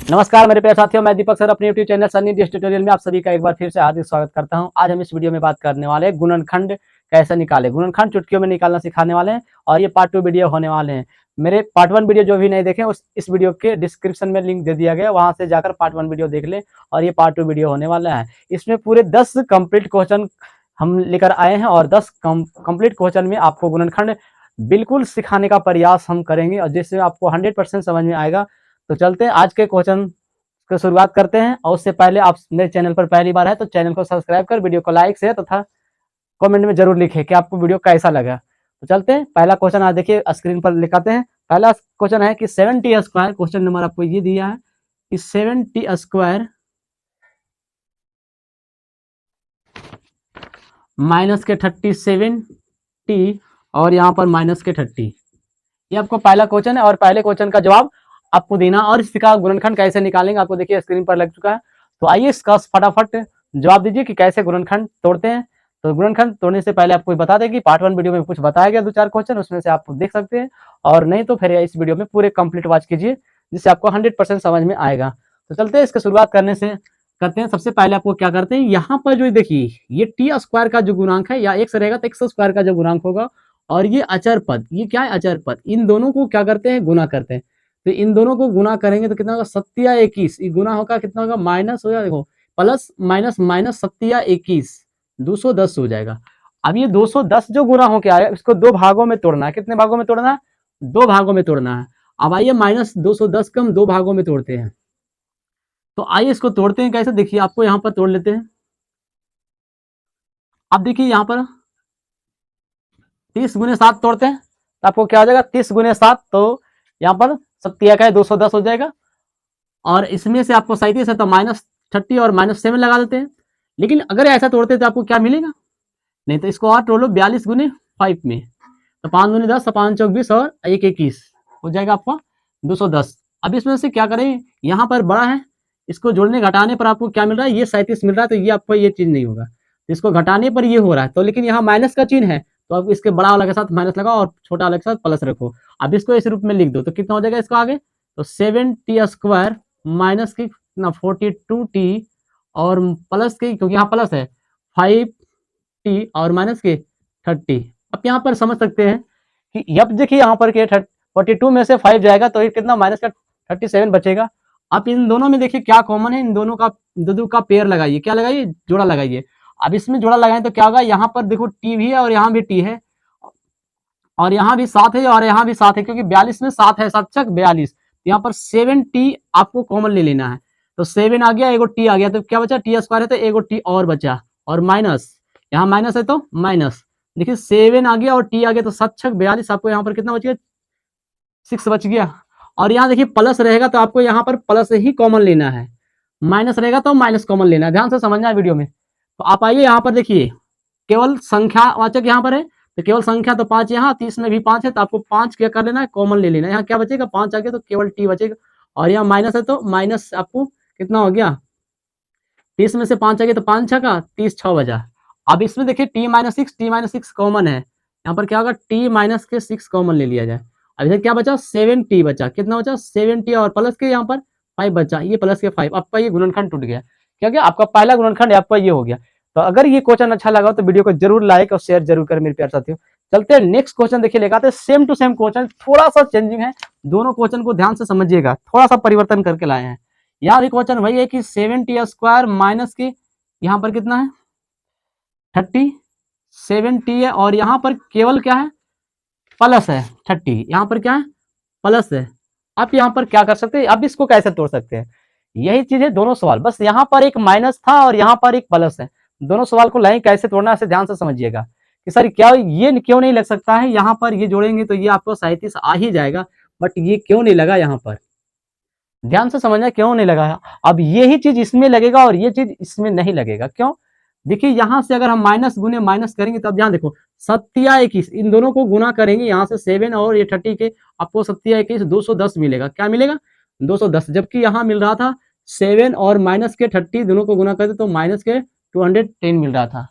नमस्कार मेरे प्यारे साथियों, मैं दीपक सर अपने YouTube channel Sunny dish tutorial में आप सभी का एक बार फिर से हार्दिक स्वागत करता हूं। आज हम इस वीडियो में बात करने वाले हैं गुणनखंड कैसे निकालें। गुणनखंड चुटकियों में निकालना सिखाने वाले हैं और ये पार्ट 2 वीडियो होने वाले हैं। मेरे पार्ट 1 वीडियो जो भी नहीं देखे इस वीडियो के डिस्क्रिप्शन में लिंक दे दिया गया, वहां से जाकर पार्ट 1 वीडियो देख लें और ये पार्ट 2 वीडियो होने वाला है। इसमें पूरे 10 कंप्लीट क्वेश्चन हम लेकर आए हैं और 10 कंप्लीट क्वेश्चन में आपको गुणनखंड बिल्कुल सिखाने का प्रयास हम करेंगे और जिससे आपको 100% समझ में आएगा। तो चलते हैं आज के क्वेश्चन को शुरुआत करते हैं। और उससे पहले आप मेरे चैनल पर पहली बार है तो चैनल को सब्सक्राइब कर वीडियो को लाइक शेयर तथा कमेंट में जरूर लिखें कि आपको वीडियो कैसा लगा। तो चलते हैं, पहला क्वेश्चन आज देखिए स्क्रीन पर लिखाते हैं। पहला क्वेश्चन है कि 70 स्क्वायर, क्वेश्चन नंबर आपको ये दिया है कि 70 स्क्वायर माइनस के 37t और यहाँ पर माइनस के 30, ये आपको पहला क्वेश्चन है और पहले क्वेश्चन का जवाब आपको देना और इसका गुणनखंड कैसे निकालेंगे आपको देखिए स्क्रीन पर लग चुका है। तो आइए इसका फटाफट जवाब दीजिए कि कैसे गुणनखंड तोड़ते हैं। तो गुणनखंड तोड़ने से पहले आपको बता दें कि पार्ट 1 वीडियो में कुछ बताया गया 2-4 क्वेश्चन, उसमें से आप देख सकते हैं और नहीं तो फिर इस वीडियो में पूरे कंप्लीट वॉच कीजिए जिससे आपको 100% समझ में आएगा। तो चलते हैं, इसकी शुरुआत करते हैं। सबसे पहले आपको क्या करते हैं, यहाँ पर जो देखिए ये टी स्क्वायर का जो गुणांक है या एक्स रहेगा तो एक्स स्क्वायर का जो गुणांक होगा और ये अचर पद, ये क्या है अचर पद, इन दोनों को क्या करते हैं गुना करते हैं। तो इन दोनों को गुना करेंगे तो कितना होगा 7 21, गुना होगा कितना होगा माइनस हो जाएगा, देखो प्लस माइनस माइनस 7 21 210 हो जाएगा। अब ये 210 जो गुना हो के आया इसको दो भागों में तोड़ना है। कितने भागों में तोड़ना है? दो भागों में तोड़ना है। अब आइए माइनस 210 को हम दो भागों में तोड़ते हैं। तो आइए इसको तोड़ते हैं कैसे, देखिए आपको यहाँ पर तोड़ लेते हैं। अब देखिए यहाँ पर 30 गुने 7 तोड़ते हैं तो आपको क्या हो जाएगा 30 गुने 7, तो यहाँ पर 7 का 210 हो जाएगा और इसमें से आपको 37 है तो -30 और -7 लगा देते हैं। लेकिन अगर ऐसा तोड़ते हैं तो आपको क्या मिलेगा, नहीं तो इसको और तोड़ लो 42 गुने 5 में, तो 5 गुने 10 5 चौक 20 और 1 21 हो जाएगा आपका 210। अब इसमें से क्या करें, यहाँ पर बड़ा है, इसको जोड़ने घटाने पर आपको क्या मिल रहा है, ये 37 मिल रहा है, तो ये आपको ये चीज नहीं होगा, इसको घटाने पर ये हो रहा है। तो लेकिन यहाँ माइनस का चिन्ह है तो आप इसके बड़ा वाला के साथ माइनस लगाओ और छोटा वाला के साथ प्लस रखो। अब इसको इस रूप में लिख दो तो कितना हो जाएगा इसका आगे, तो 7t स्क्वायर माइनस की 42t और प्लस की, क्योंकि यहाँ प्लस है 5t और माइनस के 30। अब यहाँ पर समझ सकते हैं कि अब देखिए यहाँ पर के 42 में से 5 जाएगा तो ये कितना माइनस का 37 बचेगा। अब इन दोनों में देखिए क्या कॉमन है, इन दोनों का दो का पेयर लगाइए, क्या लगाइए, जोड़ा लगाइए। अब इसमें जोड़ा लगाएं तो क्या होगा, यहाँ पर देखो टी भी है और यहाँ भी टी है और यहाँ भी 7 है और यहाँ भी 7 है, क्योंकि 42 में 7 है, 7 छक 42, यहाँ पर 7t आपको कॉमन ले लेना है। तो 7 आ गया, एगो टी आ गया, तो क्या बचा टी स्क्वायर है तो एगो टी और बचा और माइनस, यहाँ माइनस है तो माइनस, देखिए 7 आ गया और टी आ गया तो 7 छक 42, आपको यहाँ पर कितना बच गया 6 बच गया। और यहाँ देखिए प्लस रहेगा तो आपको यहाँ पर प्लस ही कॉमन लेना है, माइनस रहेगा तो माइनस कॉमन लेना है, ध्यान से समझना है वीडियो में। तो आप आइए यहाँ पर देखिए केवल संख्यावाचक यहाँ पर है तो केवल संख्या तो 5 यहाँ, 30 में भी 5 है तो आपको 5 क्या कर लेना है कॉमन ले लेना है। यहाँ क्या बचेगा 5 आ गया तो केवल टी बचेगा और यहाँ माइनस है तो माइनस आपको कितना हो गया, 30 में से 5 आ गया तो 5 छः का 30 6 बजा। अब इसमें देखिए t-6 कॉमन है, यहाँ पर क्या होगा t-6 कॉमन ले लिया जाए। अब इधर क्या बचा 7t बचा, कितना बचा 7t और प्लस के यहाँ पर 5 बचा, ये प्लस के 5, आपका ये गुणनखंड टूट गया। क्या गया आपका पहला गुणनखंड आपका ये हो गया। तो अगर ये क्वेश्चन अच्छा लगा तो वीडियो को जरूर लाइक और शेयर जरूर करें मेरे प्यारे साथियों। चलते हैं नेक्स्ट क्वेश्चन देखिए लेकर आते हैं, सेम टू सेम क्वेश्चन, थोड़ा सा चेंजिंग है, दोनों क्वेश्चन को ध्यान से समझिएगा, थोड़ा सा परिवर्तन करके लाए हैं। यहाँ भी क्वेश्चन वही है कि 7t स्क्वायर माइनस की यहाँ पर कितना है 37t है और यहाँ पर केवल क्या है प्लस है 30, यहाँ पर क्या है प्लस है। आप यहाँ पर क्या कर सकते हैं, अब इसको कैसे तोड़ सकते हैं, यही चीज है दोनों सवाल, बस यहाँ पर एक माइनस था और यहाँ पर एक प्लस है, दोनों सवाल को लाइन कैसे तोड़ना है ध्यान से समझिएगा कि सर क्या ये क्यों नहीं लग सकता है, यहाँ पर ये जोड़ेंगे तो ये आपको 37 आ ही जाएगा, बट ये क्यों नहीं लगा, यहाँ पर ध्यान से समझना क्यों नहीं लगा। अब यही चीज इसमें लगेगा और ये चीज इसमें नहीं लगेगा, क्यों, देखिए यहाँ से अगर हम माइनस गुने माइनस करेंगे तो अब यहाँ देखो 7 इन दोनों को गुना करेंगे, यहाँ से 7 और ये 30 के आपको 7 210 मिलेगा, क्या मिलेगा 210, जबकि यहाँ मिल रहा था 7 और माइनस के 30 दोनों को गुना करते तो माइनस के 210 मिल रहा था।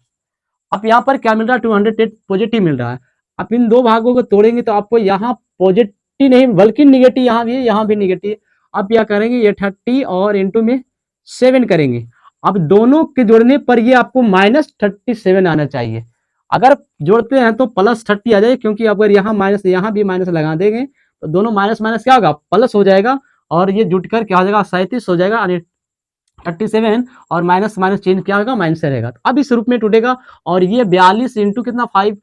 अब यहाँ पर क्या मिल रहा है 210 पॉजिटिव मिल रहा है। अब इन दो भागों को तोड़ेंगे तो आपको यहाँ पॉजिटिव नहीं बल्कि निगेटिव यहाँ भी निगेटिव, अब क्या करेंगे, ये 30 और इंटू में 7 करेंगे। अब दोनों के जोड़ने पर ये आपको -37 आना चाहिए। अगर जोड़ते हैं तो +30 आ जाए, क्योंकि अगर यहाँ माइनस, यहाँ भी माइनस लगा देंगे तो दोनों माइनस माइनस क्या होगा, प्लस हो जाएगा, और ये जुटकर क्या हो जाएगा, 37 हो जाएगा, यानी 37, और माइनस माइनस चेंज क्या होगा, माइनस से रहेगा। अब इस रूप में टूटेगा, और ये 42 इंटू कितना 5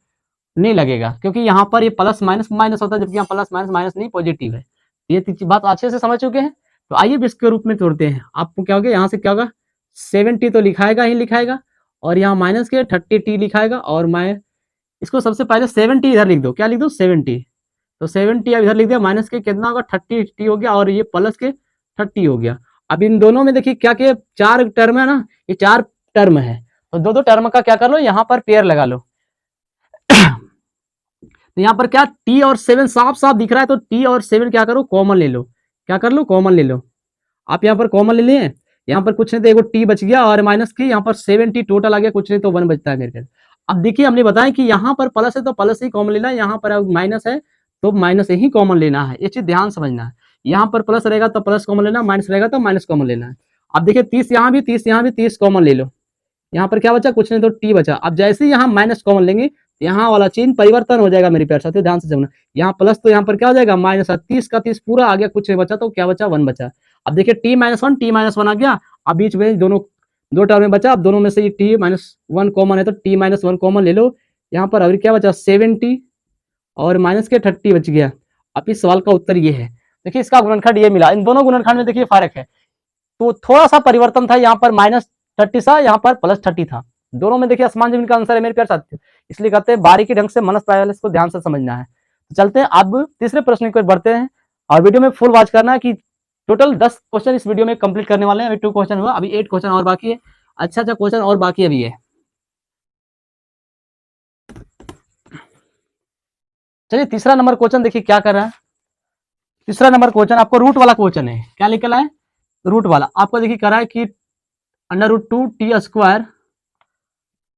नहीं लगेगा, क्योंकि यहाँ पर ये प्लस माइनस माइनस होता है, जबकि यहाँ प्लस माइनस माइनस नहीं, पॉजिटिव है। ये बात अच्छे से समझ चुके हैं। तो आइए इसके रूप में तोड़ते हैं। आपको क्या होगा, यहाँ से क्या होगा, 70 तो लिखाएगा ही लिखाएगा, और यहाँ माइनस के 30t लिखाएगा, और मैं इसको सबसे पहले 70 इधर लिख दो, क्या लिख दो 70, तो 70 अब इधर लिख दिया, माइनस के कितना होगा 30t हो गया, और ये प्लस के 30 हो गया। अब इन दोनों में देखिए क्या क्या 4 टर्म है ना, ये 4 टर्म है, तो दो दो टर्म का क्या कर लो, यहाँ पर पेयर लगा लो। तो यहाँ पर क्या t और 7 साफ साफ दिख रहा है, तो t और 7 क्या करो, कॉमन ले लो, क्या कर लो, कॉमन ले लो। आप यहाँ पर कॉमन ले लिए, यहाँ पर कुछ नहीं तो एगो t बच गया, और माइनस की यहाँ पर 7t टोटल आ गया, कुछ नहीं तो 1 बचता है मेरे पास। अब देखिए हमने बताया कि यहाँ पर प्लस है तो प्लस ही कॉमन लेना है, यहाँ पर माइनस है तो माइनस ही कॉमन लेना है, ये चीज ध्यान समझना है। यहाँ पर प्लस रहेगा तो प्लस कॉमन लेना, माइनस रहेगा तो माइनस कॉमन लेना है। अब देखिए 30 यहाँ भी, 30 यहाँ भी, 30 कॉमन ले लो, यहाँ पर क्या बचा, कुछ नहीं तो t बचा। अब जैसे ही यहाँ माइनस कॉमन लेंगे, यहाँ वाला चिन्ह परिवर्तन हो जाएगा मेरे प्यारे साथियों, ध्यान से समझना। यहाँ प्लस तो यहाँ पर क्या हो जाएगा, माइनस, 30 का 30 पूरा आ गया, कुछ नहीं बचा, तो क्या बचा, 1 बचा। अब देखिए t-1 t-1 आ गया, अब बीच में दोनों दो टर्म में बचा, अब दोनों में से ये t-1 कॉमन है, तो t-1 कॉमन ले लो। यहाँ पर अभी क्या बचा, 70 और माइनस के 30 बच गया। अब इस सवाल का उत्तर ये है। देखिए इसका गुणनखंड ये मिला, इन दोनों गुणनखंड में देखिए फर्क है, तो थोड़ा सा परिवर्तन था, यहाँ पर -30 था, यहाँ पर +30 था, दोनों में देखिए आसमान जमीन का आंसर है मेरे प्यारे साथियों। इसलिए कहते हैं बारीकी ढंग से मनस प्रायः इसको ध्यान से समझना है। तो चलते हैं अब तीसरे प्रश्न की ओर बढ़ते हैं, और वीडियो में फुल वॉच करना है कि टोटल 10 क्वेश्चन इस वीडियो में कंप्लीट करने वाले हैं। अभी 2 क्वेश्चन हुआ, अभी 8 क्वेश्चन और बाकी है, अच्छा क्वेश्चन और बाकी अभी है। चलिए तीसरा नंबर क्वेश्चन देखिए क्या कर रहा है। तीसरा नंबर क्वेश्चन आपको रूट वाला क्वेश्चन है, क्या निकला है, रूट वाला। आपको देखिए कर रहा है कि √2t²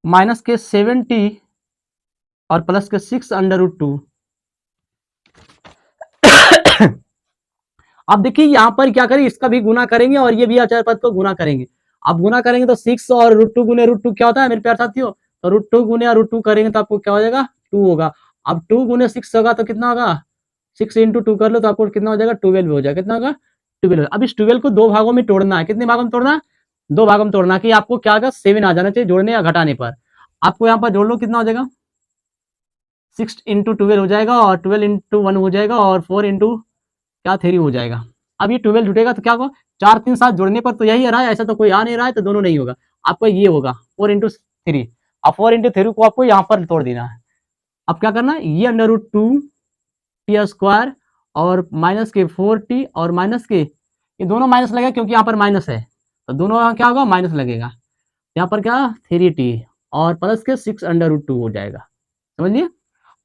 माइनस के 7t और प्लस के 6√2। अब देखिए यहाँ पर क्या करें, इसका भी गुना करेंगे और ये भी अचर पद को गुना करेंगे। अब गुना करेंगे तो 6 और √2 गुने √2 क्या होता है मेरे प्यारे साथियों, तो √2 गुने √2 करेंगे तो आपको क्या हो जाएगा, 2 होगा। अब 2 गुने 6 होगा तो कितना होगा, 6 इंटू 2 कर लो तो आपको कितना हो जाएगा, 12 हो जाएगा, कितना होगा 12। अब इस 12 को 2 भागों में तोड़ना है, कितने भागों में तोड़ना है, 2 भागों में तोड़ना, कि आपको क्या होगा 7 आ जाना चाहिए जोड़ने या घटाने पर। आपको यहाँ पर जोड़ लो, कितना हो जाएगा, 6 इंटू 12 हो जाएगा, और 12 इंटू 1 हो जाएगा, और 4 इंटू क्या 3 हो जाएगा। अब ये 12 जुटेगा तो क्या होगा, 4 3 7 जोड़ने पर तो यही आ रहा है, ऐसा तो कोई आ नहीं रहा है, तो दोनों नहीं होगा, आपको ये होगा 4 इंटू 3। अब 4 इंटू 3 को आपको यहाँ पर तोड़ देना है। अब क्या करना है, ये √2t² और माइनस के 4t और माइनस के, ये दोनों माइनस लगेगा क्योंकि यहाँ पर माइनस है, तो दोनों यहाँ क्या होगा, माइनस लगेगा। यहाँ पर क्या 3t और प्लस के 6√2 हो जाएगा, समझिए।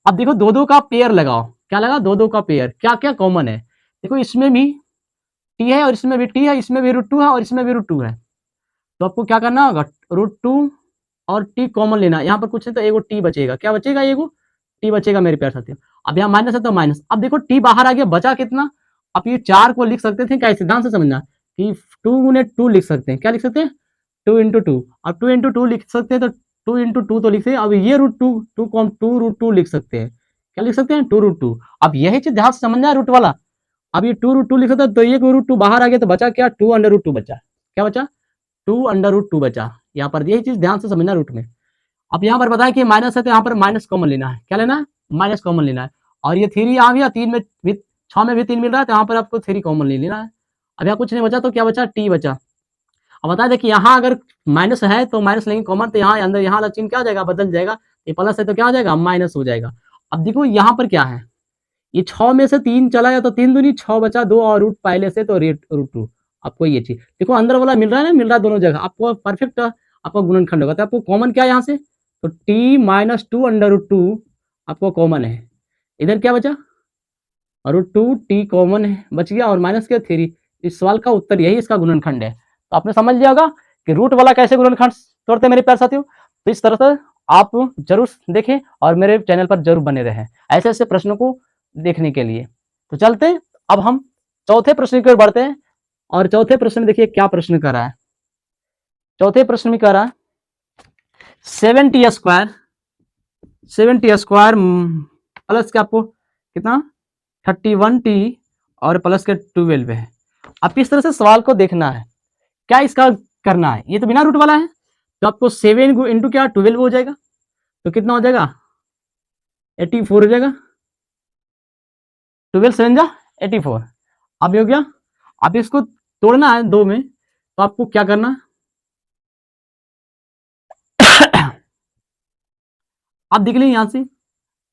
अब देखो दो दो का पेयर लगाओ, क्या लगा, दो दो का पेयर, क्या क्या कॉमन है, देखो इसमें भी t है और इसमें भी t है, इसमें भी √2 है और इसमें भी √2 है, तो आपको क्या करना होगा, √2 और t कॉमन लेना। यहाँ पर कुछ नहीं तो एगो t बचेगा, क्या बचेगा, एगो t बचेगा मेरे प्यारे साथियों। अब यहाँ माइनस है तो माइनस, अब देखो t बाहर आ गया, बचा कितना, अब ये 4 को लिख सकते थे क्या, सिद्धांत से समझना कि 2 गुने 2 लिख सकते हैं, क्या लिख सकते हैं, 2 इंटू 2। अब 2 इंटू 2 लिख सकते हैं तो 2 इंटू 2 तो लिखते हैं। अब ये √2 लिख सकते हैं, क्या लिख सकते हैं, 2√2। अब यही चीज ध्यान से समझना है, रूट वाला। अब ये 2√2 लिख सकते हैं, तो ये √2 बाहर आ गया तो बचा क्या, 2√2 बचा, क्या बचा, 2√2 बचा। यहाँ पर यही चीज ध्यान से समझना रूट में। अब यहाँ पर बताया कि माइनस है तो यहाँ पर माइनस कॉमन लेना है, क्या लेना है, माइनस कॉमन लेना है। और ये 3 यहाँ भी, 3 में भी, 6 में भी 3 मिल रहा है, तो यहाँ पर आपको 3 कॉमन ले लेना है। अब यहाँ कुछ नहीं बचा तो क्या बचा, t बचा। अब बता दें कि यहाँ अगर माइनस है तो माइनस लेंगे कॉमन, तो यहाँ अंदर यहाँ वाला चिन्ह क्या हो जाएगा, बदल जाएगा, ये प्लस है तो क्या हो जाएगा, माइनस हो जाएगा। अब देखो यहाँ पर क्या है, ये 6 में से 3 चला गया तो 3 दूनी 6 बचा, 2 और रूट पहले से तो √2। आपको ये चीज देखो अंदर वाला मिल रहा है ना, मिल रहा है दोनों जगह, आपको परफेक्ट आपको गुणनखंड होगा। तो आपको कॉमन क्या है यहाँ से, तो t-2 आपको कॉमन है, इधर क्या बचा, √2t कॉमन है बच गया, और माइनस के 3। इस सवाल का उत्तर यही इसका गुणनखंड है। तो आपने समझ लिया होगा कि रूट वाला कैसे गुणनखंड तोड़ते हैं मेरे प्यारे साथियों। तो इस तरह से आप जरूर देखें और मेरे चैनल पर जरूर बने रहें ऐसे ऐसे प्रश्नों को देखने के लिए। तो चलते अब हम चौथे प्रश्न की ओर बढ़ते हैं। और चौथे प्रश्न में देखिए क्या प्रश्न कर रहा है। चौथे प्रश्न में कह रहा है 7t² प्लस के आपको कितना 31t और प्लस के 12 है। अब इस तरह से सवाल को देखना है, क्या इसका करना है। ये तो बिना रूट वाला है, तो आपको 7 इंटू क्या 12 हो जाएगा, तो कितना हो जाएगा 84 हो जाएगा। 12 7 जा 84। अब ये हो गया। अब इसको तोड़ना है 2 में, तो आपको क्या करना आप देख लीजिए, यहां से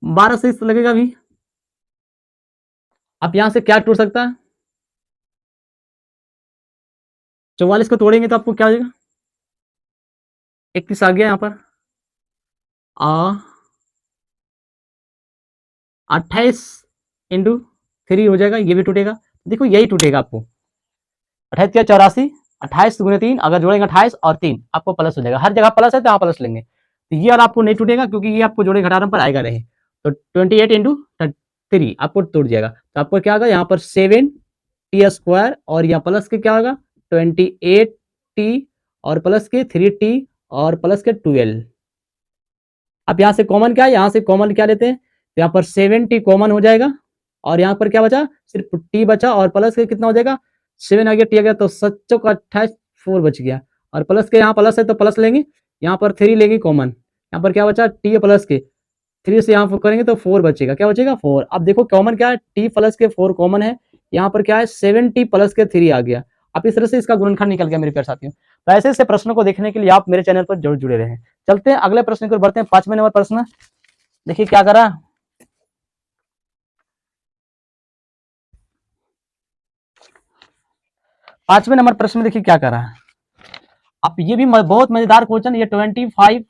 12 से लगेगा भी। अब यहां से क्या टूट सकता है, 44 को तोड़ेंगे तो आपको क्या हो जाएगा 31 आ गया यहाँ पर। 28 इंटू 3 हो जाएगा, ये भी टूटेगा। देखो यही टूटेगा आपको 28 क्या 84, 28 गुने 3 अगर जोड़ेंगे 28 और 3 आपको प्लस हो जाएगा। हर जगह प्लस है तो यहाँ प्लस लेंगे, तो ये और आपको नहीं टूटेगा क्योंकि ये आपको जोड़े घटाने पर आएगा नहीं। तो 28 इंटू 3 आपको टूट जाएगा, तो आपको क्या होगा यहाँ पर 7t² और यहाँ प्लस के क्या होगा 28t और प्लस के 3t और प्लस के 12। अब यहाँ से कॉमन क्या है, यहाँ से कॉमन क्या लेते हैं, तो यहाँ पर 7t कॉमन हो जाएगा और यहाँ पर क्या बचा सिर्फ t बचा और प्लस के कितना हो जाएगा 7 आ गया t आ गया, तो 7 का 28 4 बच गया और प्लस के यहाँ प्लस है तो प्लस लेंगे, यहाँ पर 3 लेंगे कॉमन, यहाँ पर क्या बचा t प्लस के 3 से यहाँ करेंगे तो 4 बचेगा, क्या बचेगा 4। अब देखो कॉमन क्या है t प्लस के 4 कॉमन है, यहाँ पर क्या है 7t प्लस के 3 आ गया। अब इस तरह से इसका गुणनखंड निकल गया मेरे प्यारे साथियों। तो ऐसे ऐसे प्रश्नों को देखने के लिए आप मेरे चैनल पर जरूर जुड़े रहें। चलते हैं अगले प्रश्न की ओर बढ़ते हैं। 5वें नंबर प्रश्न देखिए क्या करा, 5वें नंबर प्रश्न में देखिए क्या कर रहा है। अब ये भी बहुत मजेदार क्वेश्चन, ये 25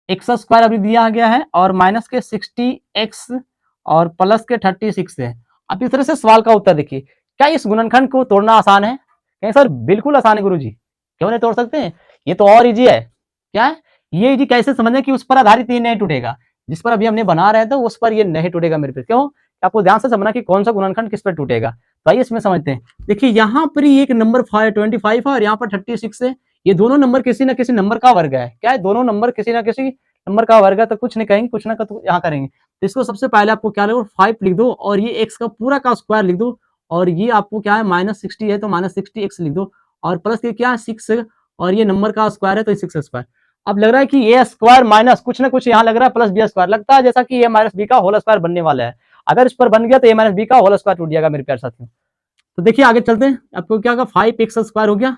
x² अभी दिया गया है और माइनस के 60x और प्लस के 36 है। अब इस तरह से सवाल का उत्तर देखिए, क्या इस गुणनखंड को तोड़ना आसान है? कहें सर बिल्कुल आसान है गुरुजी, क्यों नहीं तोड़ सकते हैं, ये तो और इजी है। क्या है ये इजी, कैसे समझें कि उस पर आधारित ये नहीं टूटेगा, जिस पर अभी हमने बना रहे थे उस पर ये नहीं टूटेगा मेरे पे। क्यों, आपको ध्यान से समझना कि कौन सा गुणनखंड किस पर टूटेगा। तो आइए इसमें समझते हैं। देखिए यहाँ पर एक नंबर 25 है और यहाँ पर 36 है, ये दोनों नंबर किसी ना किसी नंबर का वर्ग है। क्या है, दोनों नंबर किसी ना किसी नंबर का वर्ग है, तो कुछ नहीं कहेंगे, कुछ ना कुछ यहाँ करेंगे। तो इसको सबसे पहले आपको क्या लिखो 5 लिख दो और ये एक्स का पूरा का स्क्वायर लिख दो और ये आपको क्या है -60 है तो -60x लिख दो और प्लस के क्या 6 और ये नंबर का स्क्वायर है तो 6 स्क्वायर। अब लग रहा है कि ए स्क्वायर माइनस कुछ ना कुछ यहाँ लग रहा है प्लस बी स्क्वायर, लगता है जैसा कि ए माइनस बी का होल स्क्वायर बनने वाला है। अगर इस पर बन गया तो ए माइनस बी का होल स्क्वायर टूट जाएगा मेरे प्यारे साथियों। तो देखिए आगे चलते हैं, आपको क्या होगा 5x² हो गया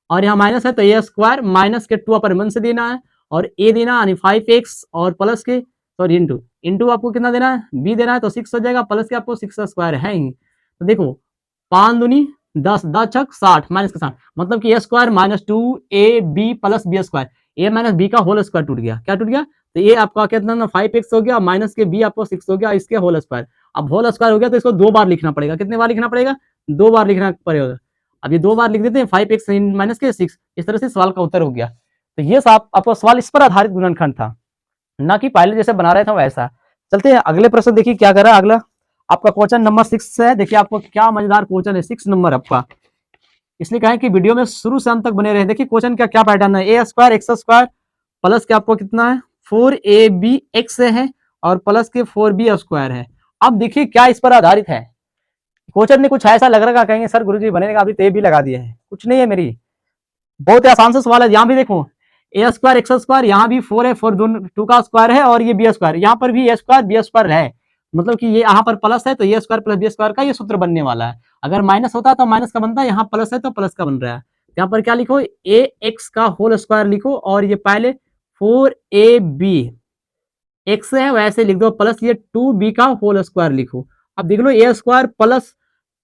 और यहाँ माइनस है तो ए स्क्वायर माइनस के 2 अपर 1 से देना है और ए देना यानी 5x और प्लस के सॉरी इंटू आपको कितना देना है बी देना है तो 6 हो जाएगा, प्लस के आपको 6 स्क्वायर है ही। तो देखो 5 दूनी 10 10 छक 60 माइनस के 60 मतलब कि A square minus 2ab plus B square, A minus B का होल स्क्वायर टूट गया। क्या टूट गया, तो ये आपका कितना 5x हो गया माइनस के बी आपको 6 हो गया इसके होल स्क्वायर। अब होल स्क्वायर हो गया तो इसको 2 बार लिखना पड़ेगा, कितने बार लिखना पड़ेगा 2 बार लिखना पड़ेगा। अब ये 2 बार लिख देते हैं 5x माइनस के 6, इस तरह से सवाल का उत्तर हो गया। तो ये आपको सवाल इस पर आधारित गुणनखंड था, ना कि पहले जैसे बना रहे थे वैसा। चलते हैं अगले प्रश्न, देखिए क्या कर रहा है अगला आपका क्वेश्चन नंबर 6 है। देखिए आपको क्या मजेदार क्वेश्चन है 6 नंबर आपका, इसलिए कहें कि वीडियो में शुरू से अंत तक बने रहे। देखिए क्वेश्चन का क्या पैटर्न है, ए स्क्वायर एक्स स्क्वायर प्लस के आपको कितना है 4ab है और प्लस के 4b स्क्वायर है। अब देखिए क्या इस पर आधारित है, क्वेश्चन ने कुछ ऐसा लग रहा है कहेंगे सर गुरुजी बनेगा अभी तो ए भी लगा दिए हैं, कुछ नहीं है मेरी बहुत ही आसान सा सवाल है। यहाँ भी देखो ए स्क्वायर एक्स स्क्वायर, यहाँ भी 4 है 4 दोनों 2 का स्क्वायर है और ये बी स्क्वायर, यहाँ पर भी ए स्क्वायर बी स्क्वायर है, मतलब कि ये यहाँ पर प्लस है तो ए स्क्वायर प्लस बी स्क्वायर का ये सूत्र बनने वाला है। अगर माइनस होता तो माइनस का बनता है, यहाँ प्लस है तो प्लस का बन रहा है। यहाँ पर क्या लिखो ए एक्स का होल स्क्वायर लिखो और ये पहले 4ab एक्स है वैसे लिख दो प्लस ये 2b का होल स्क्वायर लिखो। अब देख लो ए स्क्वायर प्लस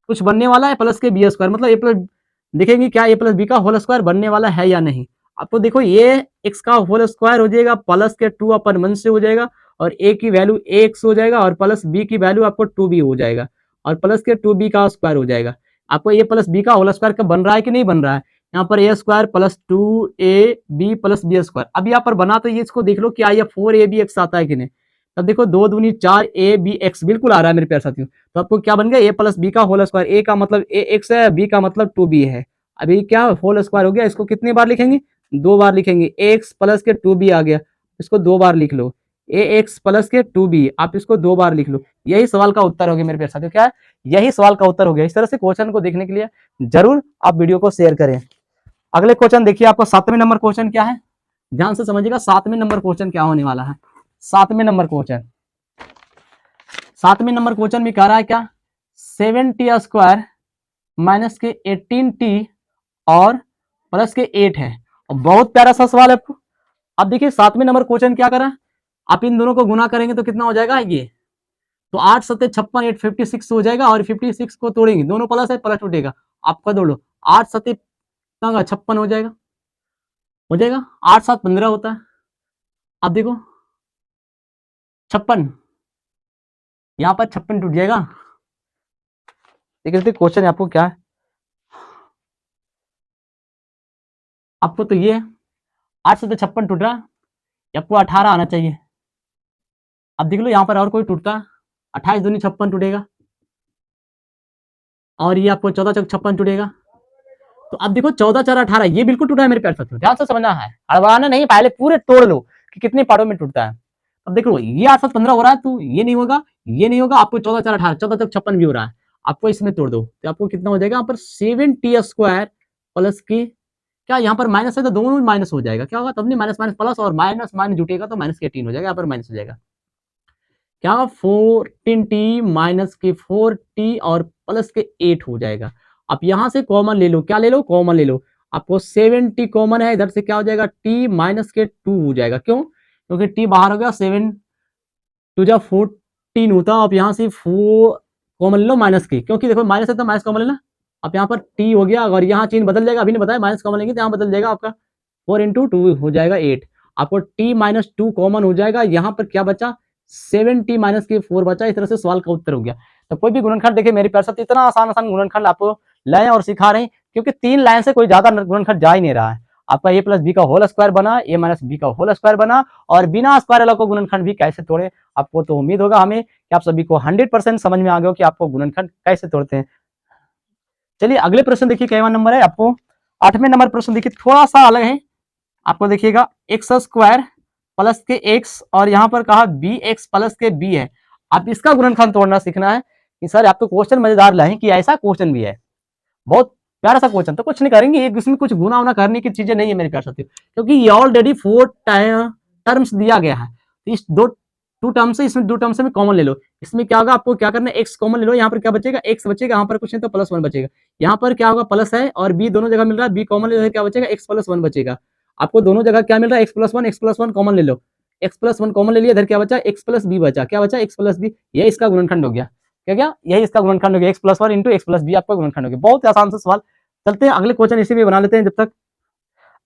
कुछ बनने वाला है प्लस के बी स्क्वायर, मतलब ए प्लस देखेंगे क्या ए प्लस बी का होल स्क्वायर बनने वाला है या नहीं। आपको देखो ये एक्स का होल स्क्वायर हो जाएगा प्लस के 2 अपन 1 से हो जाएगा और ए की वैल्यू ए एक्स हो जाएगा और प्लस बी की वैल्यू आपको 2b हो जाएगा और प्लस के 2b का स्क्वायर हो जाएगा। आपको ए प्लस बी का होल स्क्वायर का बन रहा है कि नहीं बन रहा है, यहाँ पर A square plus 2ab plus B square. अब यहाँ पर बना तो ये इसको देख लो कि आइए 4ab एक्स आता है कि नहीं, तब देखो 2 दूनी 4 ए बी एक्स बिल्कुल आ रहा है मेरे प्यारे साथियों। तो आपको क्या बन गया, ए प्लस बी का होल स्क्वायर, ए का मतलब ए एक्स है, बी का मतलब 2b है। अभी क्या होल स्क्वायर हो गया, इसको कितनी बार लिखेंगे, 2 बार लिखेंगे। ए एक्स प्लस के 2b आ गया, इसको 2 बार लिख लो। ए एक्स प्लस के 2b आप इसको 2 बार लिख लो। यही सवाल का उत्तर हो गया मेरे प्यारे साथियों। क्या है, यही सवाल का उत्तर हो गया। इस तरह से क्वेश्चन को देखने के लिए जरूर आप वीडियो को शेयर करें। अगले क्वेश्चन देखिए, आपका 7वें नंबर क्वेश्चन क्या है, ध्यान से समझिएगा। 7वें नंबर क्वेश्चन क्या होने वाला है, 7वें नंबर क्वेश्चन, 7वें नंबर क्वेश्चन में कह रहा है क्या, 7t स्क्वायर माइनस के 18t और प्लस के 8 है। और बहुत प्यारा सा सवाल है आपको। अब देखिए 7वें नंबर क्वेश्चन क्या कर रहा है, आप इन दोनों को गुना करेंगे तो कितना हो जाएगा, ये तो 8 सत्ते 56, 856 हो जाएगा। और 56 को तोड़ेंगे, दोनों प्लस है, प्लस टूटेगा, आपका दो लो 8 सत्ते 56 हो जाएगा, 8 7 15 होता है। अब देखो 56, यहाँ पर 56 टूट जाएगा। देखिए क्वेश्चन आपको क्या है, आपको तो ये 8 से 56 टूट रहा है, आपको 18 आना चाहिए। अब देख लो यहाँ पर और कोई टूटता, 28 दूनी 56 टूटेगा, और ये आपको 14 चौक 56 टूटेगा। तो अब देखो 14 4 18, ये बिल्कुल टूटा है मेरे प्यारे साथियों, ध्यान से समझना है, अड़वाना नहीं, पहले पूरे तोड़ लो कि कितने पार्टों में टूटता है। अब देख लो ये 8 7 15 हो रहा है, तो ये नहीं होगा, ये नहीं होगा, आपको 14 4 18, 14 तक 56 भी हो रहा है, आपको इसमें तोड़ दो तो आपको कितना हो जाएगा, यहाँ पर 7t स्क्वायर प्लस की, क्या यहाँ पर माइनस है तो दोनों में माइनस हो जाएगा, क्या होगा तब नहीं, माइनस माइनस प्लस, और माइनस माइनस जुटेगा तो माइनस के 18 हो जाएगा, यहाँ पर माइनस हो जाएगा, क्या 14t माइनस के 4t और प्लस के 8 हो जाएगा। अब यहां से कॉमन ले लो, क्या ले लो, कॉमन ले लो, आपको 7t कॉमन है, इधर से क्या हो जाएगा, t माइनस के 2 हो जाएगा, क्यों, क्योंकि t बाहर हो गया, 7 टू जा 14 होता, अब यहाँ से 4 कॉमन ले लो माइनस की, क्योंकि देखो माइनस है तो माइनस कॉमन लेना। अब यहाँ पर t हो गया, अगर यहाँ चिन्ह बदल जाएगा, अभी नहीं बताया, माइनस कॉमन लेंगे तो यहाँ बदल जाएगा, आपका 4 इंटू 2 हो जाएगा 8, आपको t माइनस 2 कॉमन हो जाएगा, यहाँ पर क्या बचा, 7t माइनस के 4 बचा। इस तरह से सवाल का उत्तर हो गया। तो कोई भी गुणनखंड देखिए मेरे प्यार साथ, इतना आसान आसान गुणनखंड आपको लाए और सिखा रहे हैं, क्योंकि 3 लाइन से कोई ज्यादा गुणनखंड जा ही नहीं रहा है। आपका a प्लस बी का होल स्क्वायर बना, a माइनस बी का होल स्क्वायर बना, और बिना स्क्वायर वाला को गुणनखंड भी कैसे तोड़े। आपको तो उम्मीद होगा हमें कि आप सभी को 100% समझ में आ गया हो कि आपको गुणनखंड कैसे तोड़ते हैं। चलिए अगले प्रश्न देखिए, कैवा नंबर है आपको 8वें नंबर प्रश्न देखिए, थोड़ा सा अलग है। आपको देखिएगा एक्स स्क्वायर प्लस के एक्स, और यहाँ पर कहा बी एक्स प्लस के बी है। आप इसका गुणनखंड तोड़ना सीखना है कि सर आप तो क्वेश्चन मजेदार लाए कि ऐसा क्वेश्चन भी है, बहुत प्यारा सा क्वेश्चन। तो कुछ नहीं करेंगे, इसमें कुछ गुना उना करने की चीजें नहीं है मेरे प्यार साथियों, क्योंकि ये ऑलरेडी 4 टर्म्स दिया गया है। तो इस 2 टर्म्स से, इसमें 2 टर्म्स में कॉमन ले लो। इसमें क्या होगा, आपको क्या करना है, एक्स कॉमन ले लो, यहाँ पर क्या बचेगा, एक्स बचेगा, यहाँ पर कुछ नहीं तो प्लस 1 बचेगा। यहाँ पर क्या होगा, प्लस है और बी दोनों जगह मिल रहा है, बी कॉमन ले लो, क्या बचेगा, एक्स प्लस 1 बचेगा। आपको दोनों जगह क्या मिल रहा है, एक्स प्लस 1 कॉमन ले लो, एक्स प्लस 1 कॉमन ले लिया, इधर क्या बचा, एक्स प्लस बी बचा, क्या बचा, एक्स प्लस बी। ये इसका गुणनखंड हो गया, क्या क्या, यही इसका गुणनखंड हो गया, x plus 1 into x plus b आपका गुणनखंड हो गया। बहुत आसान सा सवाल। चलते हैं अगले क्वेश्चन, इसी में बना लेते हैं जब तक।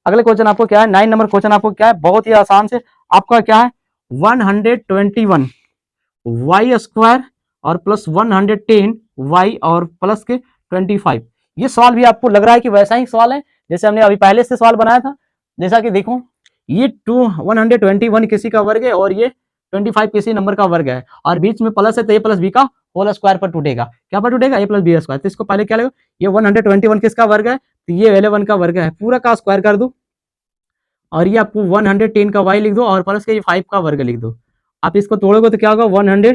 अगले क्वेश्चन आपको क्या है, 9 नंबर क्वेश्चन आपको क्या है, बहुत ही आसान से आपका क्या है, 121 वाई स्क्वायर और प्लस 110 वाई और प्लस के 25। ये सवाल भी आपको लग रहा है कि वैसा ही सवाल है जैसे हमने अभी पहले से सवाल बनाया था। जैसा कि देखो ये 121 किसी का वर्ग है और ये 25 किसी नंबर का वर्ग है, और बीच में प्लस है तो ए प्लस बी का होल स्क्वायर पर टूटेगा। क्या पर टूटेगा, ए प्लस बी स्क्वायर। तो इसको पहले क्या लगेगा, ये 121 किसका वर्ग है, तो ये 11 का वर्ग है, पूरा का स्क्वायर कर दो, और ये आपको 110 का वाई लिख दो और प्लस के ये 5 का वर्ग लिख दो। आप इसको तोड़ोगे तो क्या होगा, 100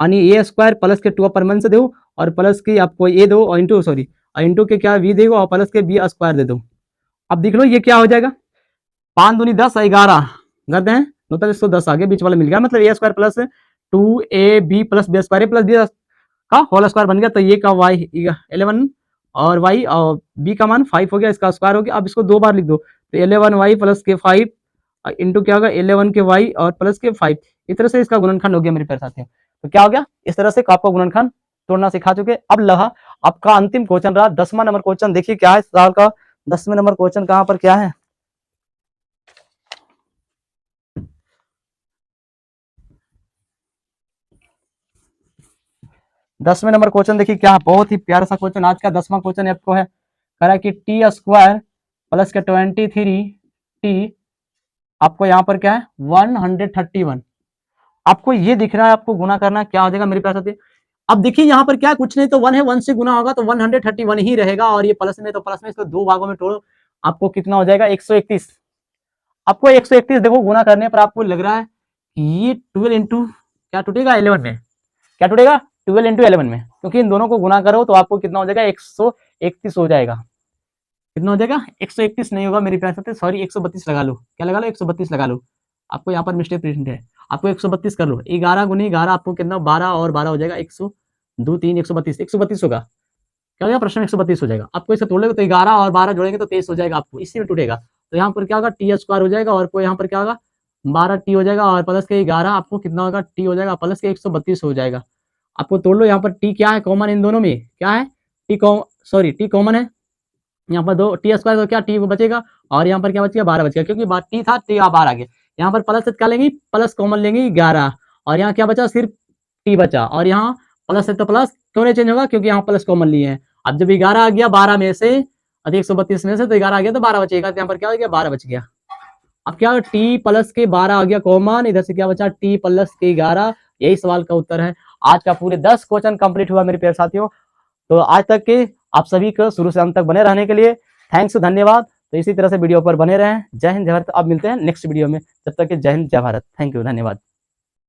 यानी ए स्क्वायर प्लस के 2 अपर मन से दो, और प्लस की आपको ए दो, और इंटू सॉरी इंटू के क्या वी देगा, और प्लस के बी स्क्वायर दे दो। अब देख लो ये क्या हो जाएगा, 5 दूनी 10, 11 करते हैं, मतलब 110 आगे बीच वाला मिल गया, मतलब A square plus 2ab plus B square plus B का होल स्क्वायर बन गया। तो ये का वाई 11 और वाई और बी का मान 5 हो गया, इसका स्क्वायर हो गया। अब इसको 2 बार लिख दो, तो 11 वाई प्लस के 5 इंटू क्या होगा, 11 के वाई और प्लस के 5। इस तरह से इसका गुणनखंड हो गया मेरे प्यारे साथियों। तो क्या हो गया, इस तरह से आपको गुणनखंड तोड़ना सिखा चुके। अब लगा आपका अंतिम क्वेश्चन रहा 10वां नंबर क्वेश्चन। देखिए क्या है साल का 10वें नंबर क्वेश्चन, कहां पर क्या है, दसवें नंबर क्वेश्चन देखिए क्या, बहुत ही प्यारा सा क्वेश्चन आज का 10वां क्वेश्चन आपको है। कह रहा है कि टी स्क्वायर प्लस के 23 टी, आपको यहाँ पर क्या है 131, आपको ये दिख रहा है, आपको गुना करना क्या हो जाएगा मेरे प्यारे साथी। अब देखिए यहाँ पर क्या कुछ नहीं तो 1 है, 1 से गुना होगा तो 131 ही रहेगा, और ये प्लस में तो प्लस में, इसको दो भागों में तोड़ो, आपको कितना हो जाएगा 131। आपको 131 देखो गुना करने पर आपको लग रहा है ये 12 इंटू क्या टूटेगा 11 में, क्या टूटेगा 12 इंटू 11 में, क्योंकि इन दोनों को गुना करो तो आपको कितना हो जाएगा 131 हो जाएगा। कितना हो जाएगा 131 नहीं होगा मेरे प्यारे साथी, सॉरी 132 लगा लो, क्या लगा लो 132 लगा लो, आपको यहाँ पर मिस्टेक प्रेजेंट है, आपको 132 कर लो, 11 गुनी 11 आपको कितना 12 और 12 हो जाएगा 102 3 132 होगा, क्या हो जाएगा प्रश्न में 132 हो जाएगा। आपको इसे तोड़ेगा तो 11 और 12 जोड़ेंगे तो 23 हो जाएगा, आपको इसी में टूटेगा, तो यहाँ पर क्या होगा टी स्क्वायर हो जाएगा, और कोई यहाँ पर क्या होगा 12 टी हो जाएगा, और प्लस के 11 आपको कितना होगा टी हो जाएगा, प्लस के 132 हो जाएगा। आपको तोड़ लो, यहाँ पर टी क्या है कॉमन इन दोनों में, क्या है टी सॉरी टी कॉमन है, यहाँ पर दो टी स्क्वायर तो क्या टी बचेगा, और यहाँ पर क्या बचेगा 12 बचेगा, क्योंकि टी था टी बाहर आ गया, यहाँ पर प्लस क्या लेंगे प्लस कॉमन लेंगे 11, और यहाँ क्या बचा सिर्फ टी बचा, और यहाँ प्लस है तो प्लस क्यों नहीं चेंज होगा, क्योंकि यहाँ प्लस कॉमन लिए हैं। अब जब 11 आ गया 12 में से, अधिक 132 में से तो 11 आ गया तो 12 बचेगा, तो यहाँ पर क्या हो गया 12 बच गया। अब क्या टी प्लस के 12 आ गया कॉमन, इधर से क्या बचा टी प्लस के 11, यही सवाल का उत्तर है। आज का पूरे 10 क्वेश्चन कंप्लीट हुआ मेरे प्यारे साथियों। तो आज तक के आप सभी को शुरू से अंत तक बने रहने के लिए थैंक्स, धन्यवाद। तो इसी तरह से वीडियो पर बने रहें। जय हिंद जय भारत। अब मिलते हैं नेक्स्ट वीडियो में, जब तक कि जय हिंद जय भारत। थैंक यू, धन्यवाद।